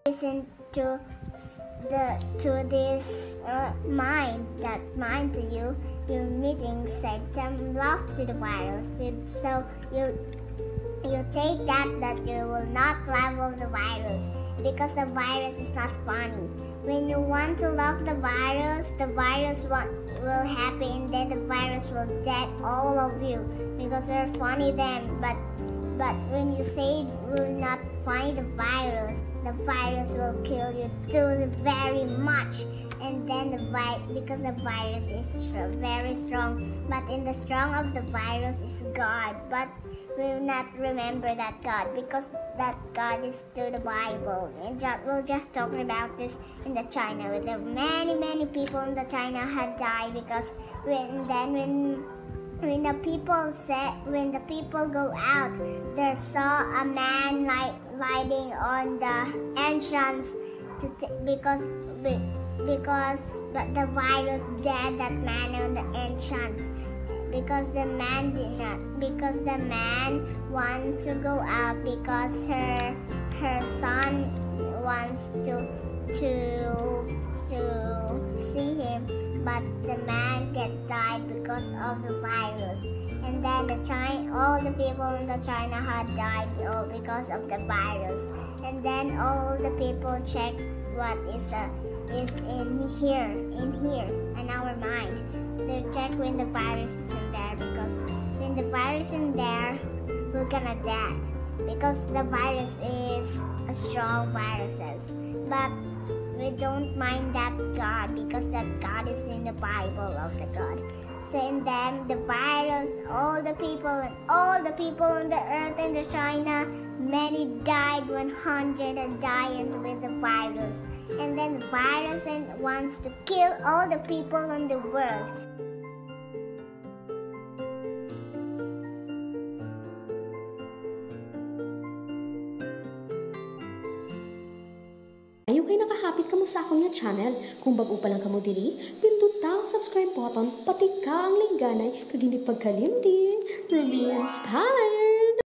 listen to this mind to you. Your meeting said some love to the virus. So you take that you will not love the virus because the virus is not funny. When you want to love the virus will happen, and then the virus will dead all of you because they're funny then. But when you say will not find the virus will kill you too very much. And then because the virus is very strong, but in the strong of the virus is God. But we will not remember that God because that God is to the Bible. And we'll just talk about this in the China, where the many people in the China had died because when the people go out, they saw a man lighting on the entrance but the virus dead that man on the entrance because the man wants to go out because her son wants to see him, but the man died because of the virus. And then all the people in the China had died because of the virus. And then all the people check what is in here in our mind. They check when the virus is in there, because when the virus is in there, we're gonna die because the virus is a strong viruses. But we don't mind that God because that God is in the Bible of the God. So and then the virus, all the people on the earth in the China, many died, 100 and dying with the virus. And then the virus wants to kill all the people in the world. Ayaw kayo nakahapit kamo sa akong channel. Kung bago pa lang kamo diri, pindutan ang subscribe button, pati ka ang lingganay, kag hindi pagkalimtin. Ruby Inspired!